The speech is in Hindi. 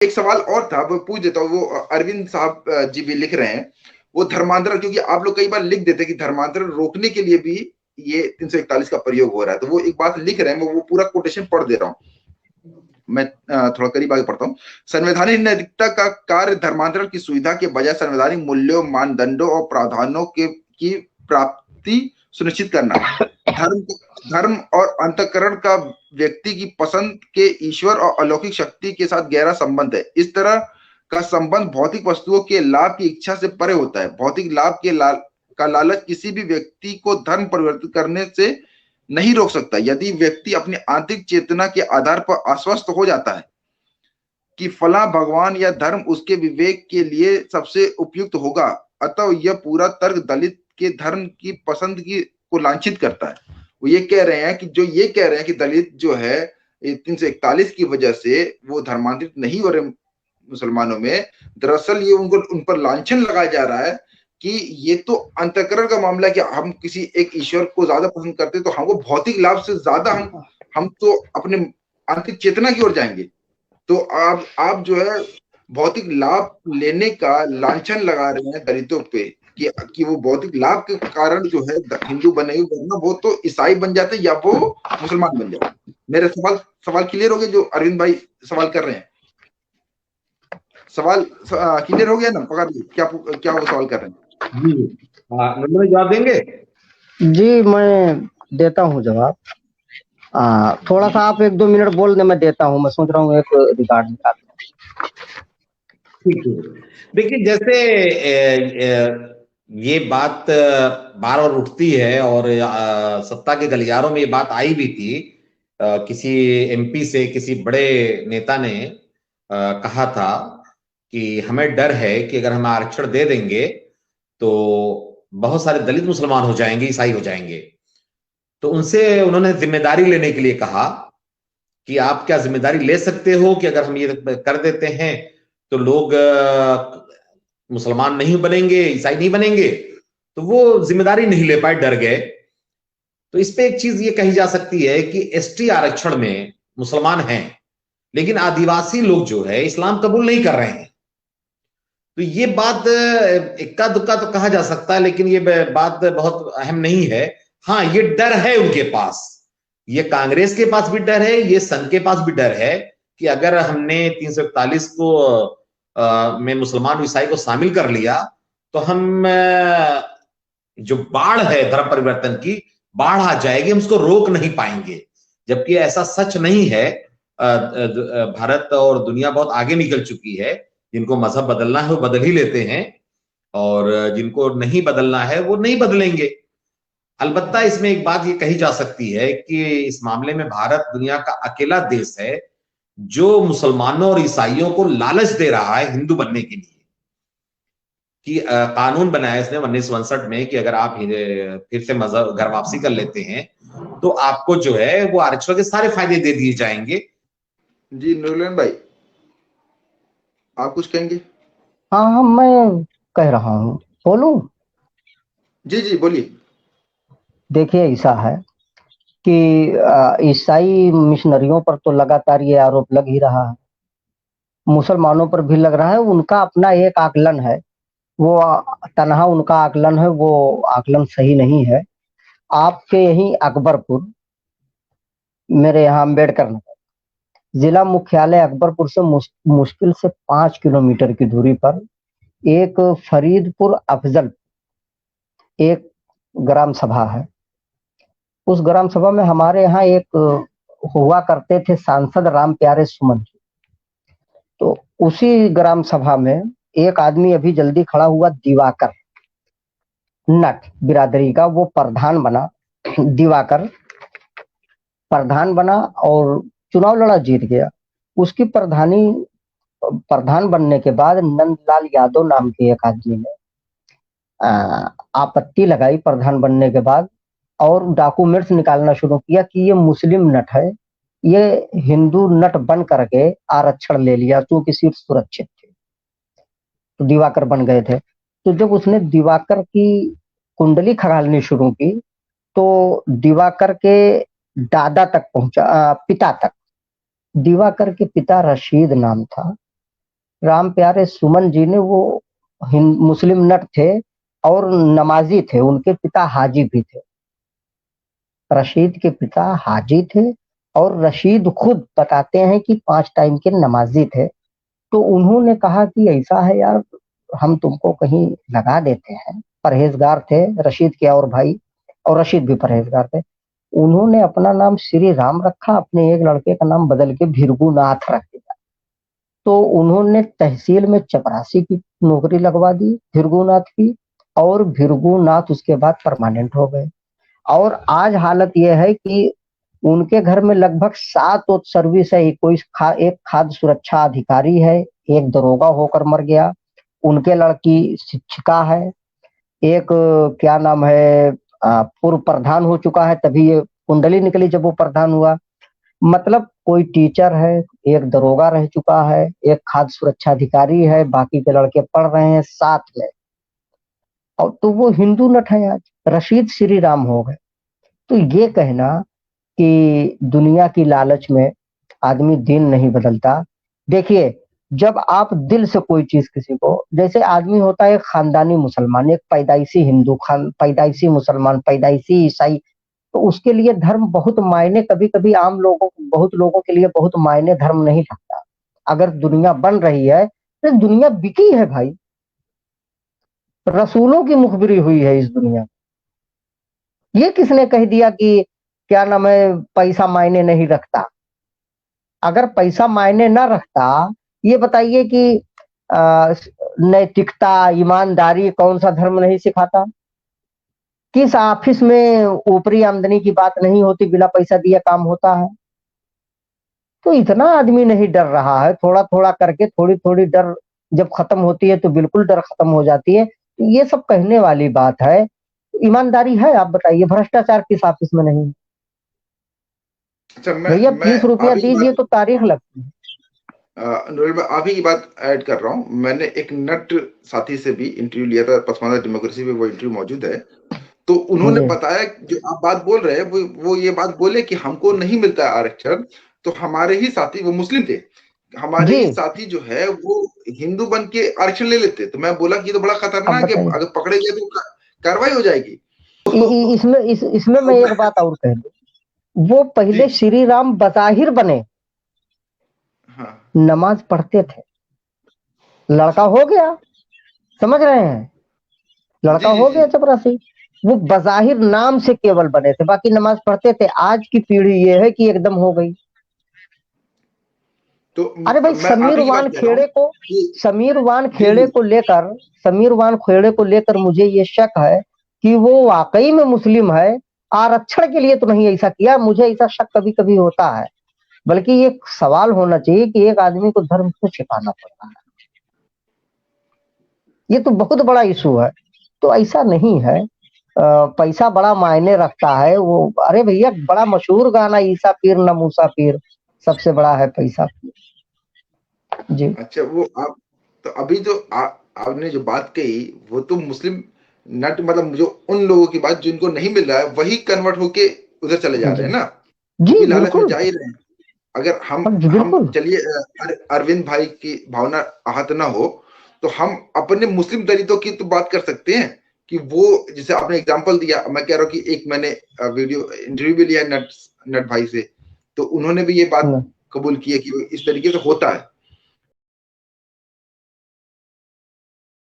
एक सवाल और था, वो पूछ देता हूँ। वो अरविंद साहब जी भी लिख रहे हैं, वो धर्मांतरण, क्योंकि आप लोग कई बार लिख देते हैं कि धर्मांतरण रोकने के लिए भी ये 341 का प्रयोग हो रहा है, तो वो एक बात लिख रहे हैं, मैं वो पूरा कोटेशन पढ़ दे रहा हूँ। मैं थोड़ा करीब आगे पढ़ता हूँ। संवैधानिक नैतिकता का कार्य धर्मांतरण की सुविधा के बजाय संवैधानिक मूल्यों, मानदंडों और प्रावधानों की प्राप्ति सुनिश्चित करना, धर्म धर्म और अंतःकरण का व्यक्ति की पसंद के ईश्वर और अलौकिक शक्ति के साथ गहरा संबंध है। इस तरह का संबंध भौतिक वस्तुओं के लाभ की इच्छा से परे होता है। भौतिक लाभ का लालच किसी भी व्यक्ति को धर्म परिवर्तित करने से नहीं रोक सकता। यदि व्यक्ति अपनी आंतरिक चेतना के आधार पर आश्वस्त हो जाता है कि फला भगवान या धर्म उसके विवेक के लिए सबसे उपयुक्त होगा, अतः यह पूरा तर्क दलित के धर्म की पसंद की को लांछित करता है। वो ये कह रहे हैं कि जो ये कह रहे हैं कि दलित जो है 341 की वजह से वो धर्मांतरित नहीं हो रहे मुसलमानों में, दरअसल ये उनको उन पर लांछन लगाया जा रहा है कि ये तो अंतःकरण का मामला है कि हम किसी एक ईश्वर को ज्यादा पसंद करते तो हमको भौतिक लाभ से ज्यादा हम तो अपने आंतरिक चेतना की ओर जाएंगे। तो आप जो है भौतिक लाभ लेने का लांछन लगा रहे हैं दलितों पे कि वो भौतिक लाभ के कारण जो है हिंदू बने, वरना वो तो ईसाई बन जाते या वो मुसलमान बन जाते। मेरे सवाल सवाल क्लियर हो गए जो अरविंद भाई सवाल कर रहे हैं? सवाल क्लियर हो गया ना? पकड़ क्या क्या वो सवाल कर रहे हैं? जी नंबर जवाब देंगे? जी मैं देता हूँ जवाब। थोड़ा सा आप 1-2 मिनट बोल दे, मैं देता हूँ। मैं सोच रहा हूँ एक रिकॉर्ड निकाल। ठीक है, देखिए जैसे ये बात बार बार उठती है और सत्ता के गलियारों में ये बात आई भी थी। किसी एमपी से किसी बड़े नेता ने कहा था कि हमें डर है कि अगर हम आरक्षण दे देंगे तो बहुत सारे दलित मुसलमान हो जाएंगे, ईसाई हो जाएंगे। तो उनसे उन्होंने जिम्मेदारी लेने के लिए कहा कि आप क्या जिम्मेदारी ले सकते हो कि अगर हम ये कर देते हैं तो लोग मुसलमान नहीं बनेंगे, ईसाई नहीं बनेंगे। तो वो जिम्मेदारी नहीं ले पाए, डर गए। तो इस पे एक चीज ये कही जा सकती है कि एसटी आरक्षण में मुसलमान हैं, लेकिन आदिवासी लोग जो है इस्लाम कबूल नहीं कर रहे हैं। तो ये बात इक्का दुक्का तो कहा जा सकता है, लेकिन ये बात बहुत अहम नहीं है। हाँ, ये डर है उनके पास, ये कांग्रेस के पास भी डर है, ये संघ के पास भी डर है कि अगर हमने 341 को में मुसलमान ईसाई को शामिल कर लिया तो हम जो बाढ़ है धर्म परिवर्तन की, बाढ़ आ जाएगी, हम उसको रोक नहीं पाएंगे। जबकि ऐसा सच नहीं है। भारत और दुनिया बहुत आगे निकल चुकी है। जिनको मजहब बदलना है वो बदल ही लेते हैं, और जिनको नहीं बदलना है वो नहीं बदलेंगे। अलबत्ता इसमें एक बात ये कही जा सकती है कि इस मामले में भारत दुनिया का अकेला देश है जो मुसलमानों और ईसाइयों को लालच दे रहा है हिंदू बनने के लिए। कि कानून बनाया इसने 1962 में कि अगर आप फिर से मजहब घर वापसी कर लेते हैं तो आपको जो है वो आरक्षण के सारे फायदे दे दिए जाएंगे। जी नुरलन भाई, आप कुछ कहेंगे? हाँ मैं कह रहा हूँ, बोलूं? जी जी बोलिए। देखिए ऐसा है कि ईसाई मिशनरियों पर तो लगातार ये आरोप लग ही रहा है, मुसलमानों पर भी लग रहा है। उनका अपना एक आकलन है, वो तनहा उनका आकलन है, वो आकलन सही नहीं है। आपके यही अकबरपुर, मेरे यहाँ अम्बेडकर नगर, जिला मुख्यालय अकबरपुर से मुश्किल से 5 किलोमीटर की दूरी पर एक फरीदपुर अफजल एक ग्राम सभा है। उस ग्राम सभा में हमारे यहाँ एक हुआ करते थे सांसद राम प्यारे सुमन। तो उसी ग्राम सभा में एक आदमी अभी जल्दी खड़ा हुआ, दिवाकर नट बिरादरी का, वो प्रधान बना। दिवाकर प्रधान बना और चुनाव लड़ा, जीत गया। उसकी प्रधान बनने के बाद नंदलाल यादव नाम के एक आदमी ने आपत्ति लगाई प्रधान बनने के बाद, और डॉक्यूमेंट्स निकालना शुरू किया कि ये मुस्लिम नट है, ये हिंदू नट बन करके आरक्षण ले लिया क्योंकि सीट सुरक्षित थी। तो दिवाकर बन गए थे। तो जब उसने दिवाकर की कुंडली खंगालनी शुरू की तो दिवाकर के दादा तक पहुंचा, पिता तक। दिवाकर के पिता रशीद नाम था, राम प्यारे सुमन जी ने, वो मुस्लिम नट थे और नमाजी थे, उनके पिता हाजी भी थे। रशीद के पिता हाजी थे और रशीद खुद बताते हैं कि 5 टाइम के नमाजी थे। तो उन्होंने कहा कि ऐसा है यार, हम तुमको कहीं लगा देते हैं। परहेजगार थे रशीद के और भाई, और रशीद भी परहेजगार थे। उन्होंने अपना नाम श्री राम रखा, अपने एक लड़के का नाम बदल के भृगुनाथ रख दिया। तो उन्होंने तहसील में चपरासी की नौकरी लगवा दी भृगुनाथ की, और भृगुनाथ उसके बाद परमानेंट हो गए। और आज हालत यह है कि उनके घर में लगभग 7 सर्विस है। एक खाद्य सुरक्षा अधिकारी है, एक दरोगा होकर मर गया, उनके लड़की शिक्षिका है, एक क्या नाम है पूर्व प्रधान हो चुका है, तभी ये कुंडली निकली जब वो प्रधान हुआ। मतलब कोई टीचर है, एक दरोगा रह चुका है, एक खाद्य सुरक्षा अधिकारी है, बाकी के लड़के पढ़ रहे हैं साथ में। और तो वो हिंदू नट है आज, रशीद श्री राम हो गए। तो ये कहना कि दुनिया की लालच में आदमी दीन नहीं बदलता। देखिए, जब आप दिल से कोई चीज किसी को, जैसे आदमी होता है एक खानदानी मुसलमान, एक पैदाइशी हिंदू, पैदाइशी मुसलमान, पैदाइशी ईसाई, तो उसके लिए धर्म बहुत मायने, कभी कभी आम लोगों, बहुत लोगों के लिए बहुत मायने धर्म नहीं रखता। अगर दुनिया बन रही है तो दुनिया बिकी है भाई, रसूलों की मुखबिरी हुई है इस दुनिया। ये किसने कह दिया कि क्या नाम है पैसा मायने नहीं रखता? अगर पैसा मायने ना रखता, ये बताइए कि नैतिकता, ईमानदारी कौन सा धर्म नहीं सिखाता? किस ऑफिस में ऊपरी आमदनी की बात नहीं होती, बिना पैसा दिए काम होता है? तो इतना आदमी नहीं डर रहा है, थोड़ा थोड़ा करके, थोड़ी थोड़ी डर जब खत्म होती है तो बिल्कुल डर खत्म हो जाती है। ये सब कहने वाली बात है। ईमानदारी है? आप बताइए, भ्रष्टाचार किस ऑफिस में नहीं? अच्छा, भैया 20 रुपया दीजिए तो तारीख लगती है। नोएल, मैं आप ही की बात ऐड कर रहा हूँ। मैंने एक नट साथी से भी इंटरव्यू लिया था, पसमानदा डेमोक्रेसी पे, वो इंटरव्यू मौजूद है। तो उन्होंने बताया, जो आप बात बोल रहे हैं, वो ये बात बोले कि हमको नहीं मिलता है आरक्षण। तो हमारे ही साथी, वो मुस्लिम थे, हमारे ही साथी जो है वो हिंदू बन के आरक्षण ले लेते। तो मैं बोला कि ये तो बड़ा खतरनाक है, अगर पकड़े गए तो कार्रवाई हो जाएगी। इसमें मैं एक बात और कह दूं, वो पहले श्री राम बज़ाहिर बने, हाँ, नमाज पढ़ते थे, लड़का हो गया, समझ रहे हैं, लड़का हो गया चपरासी। वो बज़ाहिर नाम से केवल बने थे, बाकी नमाज पढ़ते थे। आज की पीढ़ी ये है कि एकदम हो गई। तो अरे भाई, समीर वान खेड़े को लेकर मुझे ये शक है कि वो वाकई में मुस्लिम है, आरक्षण के लिए तो नहीं ऐसा किया। मुझे ऐसा शक कभी कभी होता है। बल्कि ये सवाल होना चाहिए कि एक आदमी को धर्म क्यों छिपाना पड़ रहा है? ये तो बहुत बड़ा इशू है। तो ऐसा नहीं है, पैसा बड़ा मायने रखता है। वो अरे भैया, बड़ा मशहूर गाना, ईसा पीर न मूसा पीर, सबसे बड़ा है पैसा पीर। जी, अच्छा, वो आप तो अभी जो आपने जो बात कही, वो तो मुस्लिम नट, मतलब जो उन लोगों की बात जिनको नहीं मिल रहा है, वही कन्वर्ट होके उधर चले जा रहे हैं ना, जी, लालच में जा ही रहे हैं। अगर हम चलिए, अरविंद भाई की भावना आहत ना हो तो हम अपने मुस्लिम दलितों की तो बात कर सकते हैं कि वो, जैसे आपने एग्जांपल दिया, मैं कह रहा हूँ कि एक मैंने वीडियो इंटरव्यू भी लिया नट भाई से, तो उन्होंने भी ये बात कबूल की है कि इस तरीके से होता है।